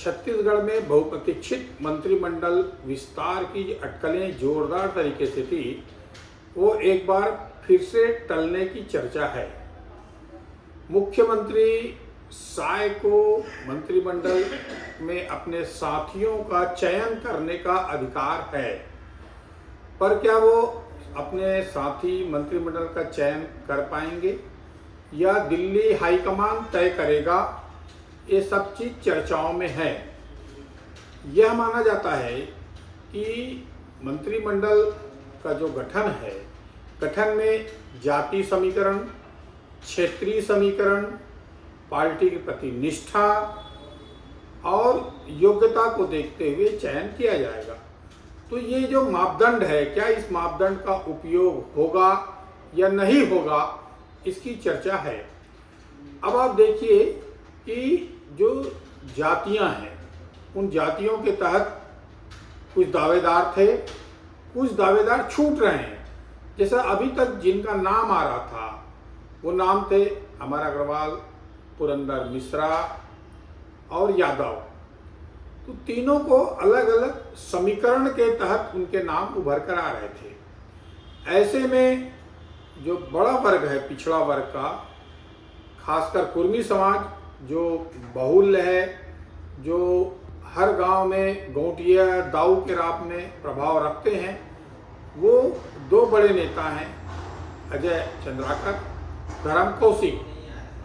छत्तीसगढ़ में बहुप्रतीक्षित मंत्रिमंडल विस्तार की अटकलें जोरदार तरीके से थी, वो एक बार फिर से टलने की चर्चा है। मुख्यमंत्री साय को मंत्रिमंडल में अपने साथियों का चयन करने का अधिकार है, पर क्या वो अपने साथी मंत्रिमंडल का चयन कर पाएंगे या दिल्ली हाईकमान तय करेगा, ये सब चीज चर्चाओं में है। यह माना जाता है कि मंत्रिमंडल का जो गठन है, गठन में जाति समीकरण, क्षेत्रीय समीकरण, पार्टी के प्रति निष्ठा और योग्यता को देखते हुए चयन किया जाएगा। तो ये जो मापदंड है, क्या इस मापदंड का उपयोग होगा या नहीं होगा, इसकी चर्चा है। अब आप देखिए कि जो जातियां हैं, उन जातियों के तहत कुछ दावेदार थे, कुछ दावेदार छूट रहे हैं। जैसा अभी तक जिनका नाम आ रहा था, वो नाम थे अमर अग्रवाल, पुरंदर मिश्रा और यादव। तो तीनों को अलग अलग समीकरण के तहत उनके नाम उभर कर आ रहे थे। ऐसे में जो बड़ा वर्ग है, पिछड़ा वर्ग का, खासकर कुर्मी समाज जो बाहुल्य है, जो हर गांव में गौटिया दाऊ के राप में प्रभाव रखते हैं, वो दो बड़े नेता हैं, अजय चंद्राकर, धर्म कौशिक।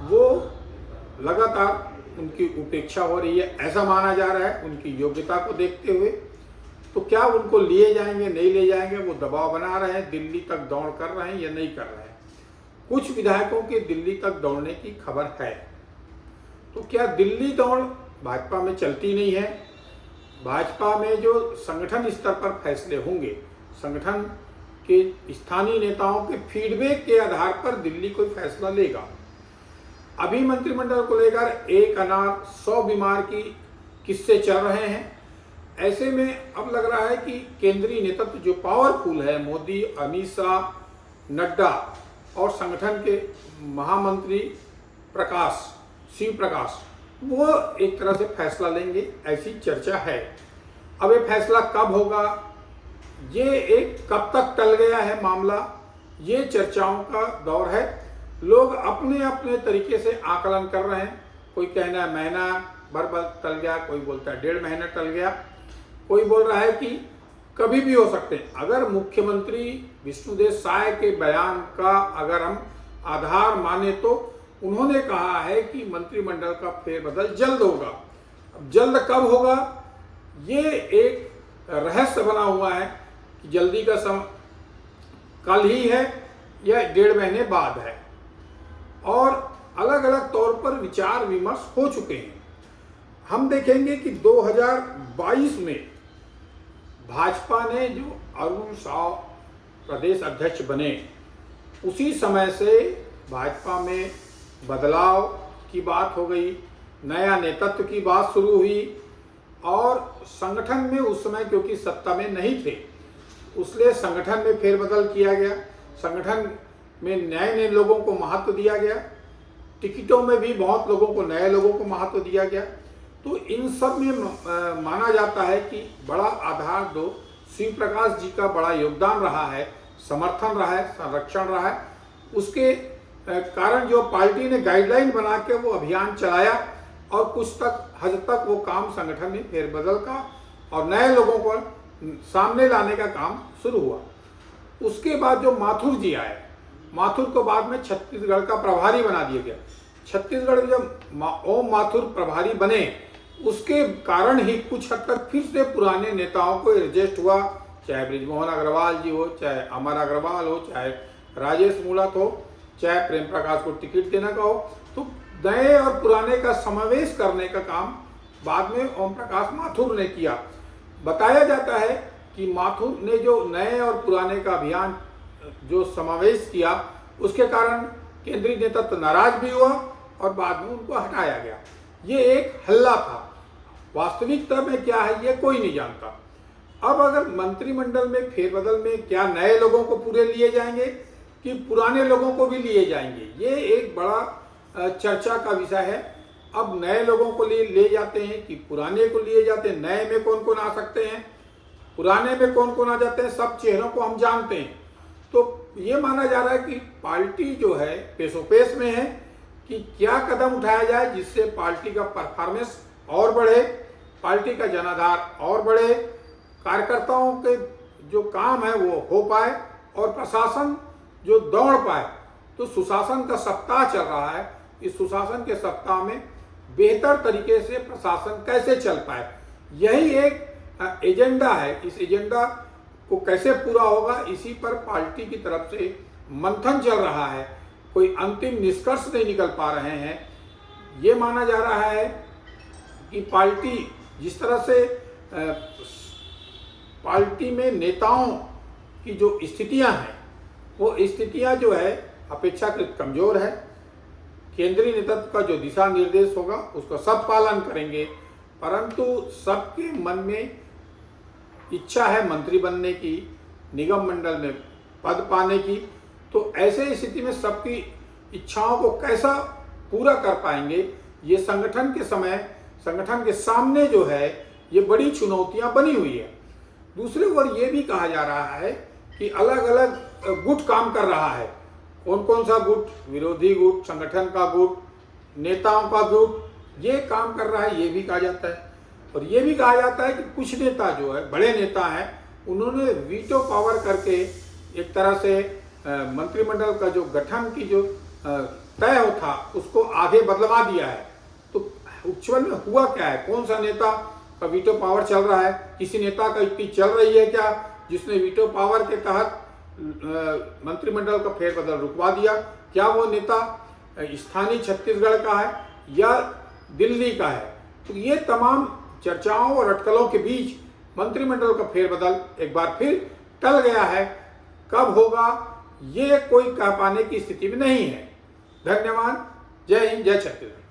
वो लगातार उनकी उपेक्षा हो रही है, ऐसा माना जा रहा है उनकी योग्यता को देखते हुए। तो क्या उनको लिए जाएंगे, नहीं ले जाएंगे, वो दबाव बना रहे हैं, दिल्ली तक दौड़ कर रहे हैं या नहीं कर रहे हैं। कुछ विधायकों के दिल्ली तक दौड़ने की खबर है। तो क्या दिल्ली दौड़ भाजपा में चलती नहीं है? भाजपा में जो संगठन स्तर पर फैसले होंगे, संगठन के स्थानीय नेताओं के फीडबैक के आधार पर दिल्ली कोई फैसला लेगा। अभी मंत्रिमंडल को लेकर एक अनार 100 बीमार की किस्से चल रहे हैं। ऐसे में अब लग रहा है कि केंद्रीय नेतृत्व जो पावरफुल है, मोदी, अमित शाह, नड्डा और संगठन के महामंत्री शिव प्रकाश, वो एक तरह से फैसला लेंगे, ऐसी चर्चा है। अब ये फैसला कब होगा, ये एक कब तक टल गया है मामला, ये चर्चाओं का दौर है। लोग अपने अपने तरीके से आकलन कर रहे हैं। कोई कहना है महीना भर टल गया, कोई बोलता है 1.5 महीना टल गया, कोई बोल रहा है कि कभी भी हो सकते हैं। अगर मुख्यमंत्री विष्णुदेव साय के बयान का अगर हम आधार माने तो उन्होंने कहा है कि मंत्रिमंडल का फेरबदल जल्द होगा। अब जल्द कब होगा, ये एक रहस्य बना हुआ है कि जल्दी का समय कल ही है या 1.5 महीने बाद है। और अलग अलग तौर पर विचार विमर्श हो चुके हैं। हम देखेंगे कि 2022 में भाजपा ने जो अरुण साव प्रदेश अध्यक्ष बने, उसी समय से भाजपा में बदलाव की बात हो गई, नया नेतृत्व की बात शुरू हुई। और संगठन में उस समय क्योंकि सत्ता में नहीं थे, इसलिए संगठन में फेरबदल किया गया, संगठन में नए नए लोगों को महत्व दिया गया, टिकटों में भी बहुत लोगों को, नए लोगों को महत्व दिया गया। तो इन सब में माना जाता है कि बड़ा आधार दो शिव प्रकाश जी का बड़ा योगदान रहा है, समर्थन रहा है, संरक्षण रहा है। उसके कारण जो पार्टी ने गाइडलाइन बना के वो अभियान चलाया और कुछ हद तक वो काम संगठन में फेरबदल का और नए लोगों को सामने लाने का काम शुरू हुआ। उसके बाद जो माथुर जी आए, माथुर को बाद में छत्तीसगढ़ का प्रभारी बना दिया गया। छत्तीसगढ़ में जब ओम माथुर प्रभारी बने, उसके कारण ही कुछ हद तक फिर से पुराने नेताओं को एडजस्ट हुआ, चाहे बृजमोहन अग्रवाल जी हो, चाहे अमर अग्रवाल हो, चाहे राजेश मूलत हो, चाहे प्रेम प्रकाश को टिकट देने का हो। तो नए और पुराने का समावेश करने का काम बाद में ओम प्रकाश माथुर ने किया। बताया जाता है कि माथुर ने जो नए और पुराने का अभियान जो समावेश किया, उसके कारण केंद्रीय नेतृत्व नाराज भी हुआ और बाद में उनको हटाया गया। ये एक हल्ला था। वास्तविकता में क्या है ये कोई नहीं जानता। अब अगर मंत्रिमंडल में फेरबदल में क्या नए लोगों को पूरे लिए जाएंगे कि पुराने लोगों को भी लिए जाएंगे, ये एक बड़ा चर्चा का विषय है। अब नए लोगों को ले जाते हैं कि पुराने को लिए जाते हैं? नए में कौन कौन आ सकते हैं, पुराने में कौन कौन आ जाते हैं, सब चेहरों को हम जानते हैं। तो ये माना जा रहा है कि पार्टी जो है पेशोपेश में है कि क्या कदम उठाया जाए जिससे पार्टी का परफॉर्मेंस और बढ़े, पार्टी का जनाधार और बढ़े, कार्यकर्ताओं के जो काम है वो हो पाए और प्रशासन जो दौड़ पाए। तो सुशासन का सप्ताह चल रहा है, इस सुशासन के सप्ताह में बेहतर तरीके से प्रशासन कैसे चल पाए, यही एक एजेंडा है। इस एजेंडा को कैसे पूरा होगा, इसी पर पार्टी की तरफ से मंथन चल रहा है। कोई अंतिम निष्कर्ष नहीं निकल पा रहे हैं। ये माना जा रहा है कि पार्टी जिस तरह से पार्टी में नेताओं की जो स्थितियां हैं, वो स्थितियां जो है अपेक्षाकृत कमजोर है। केंद्रीय नेतृत्व का जो दिशा निर्देश होगा उसका सब पालन करेंगे, परंतु सबके मन में इच्छा है मंत्री बनने की, निगम मंडल में पद पाने की। तो ऐसे स्थिति में सबकी इच्छाओं को कैसा पूरा कर पाएंगे, ये संगठन के सामने जो है ये बड़ी चुनौतियां बनी हुई है। दूसरी ओर ये भी कहा जा रहा है कि अलग अलग गुट काम कर रहा है। कौन कौन सा गुट? विरोधी गुट, संगठन का गुट, नेताओं का गुट, ये काम कर रहा है, ये भी कहा जाता है। और ये भी कहा जाता है कि कुछ नेता जो है, बड़े नेता हैं, उन्होंने वीटो पावर करके एक तरह से मंत्रिमंडल का जो गठन की जो तय हो था उसको आगे बदलवा दिया है। तो एक्चुअल में हुआ क्या है? कौन सा नेता का वीटो पावर चल रहा है? किसी नेता का इतनी चल रही है क्या जिसने वीटो पावर के तहत मंत्रिमंडल का फेरबदल रुकवा दिया? क्या वो नेता स्थानीय छत्तीसगढ़ का है या दिल्ली का है? तो ये तमाम चर्चाओं और अटकलों के बीच मंत्रिमंडल का फेरबदल एक बार फिर टल गया है। कब होगा ये कोई कह पाने की स्थिति में नहीं है। धन्यवाद। जय हिंद, जय छत्तीसगढ़।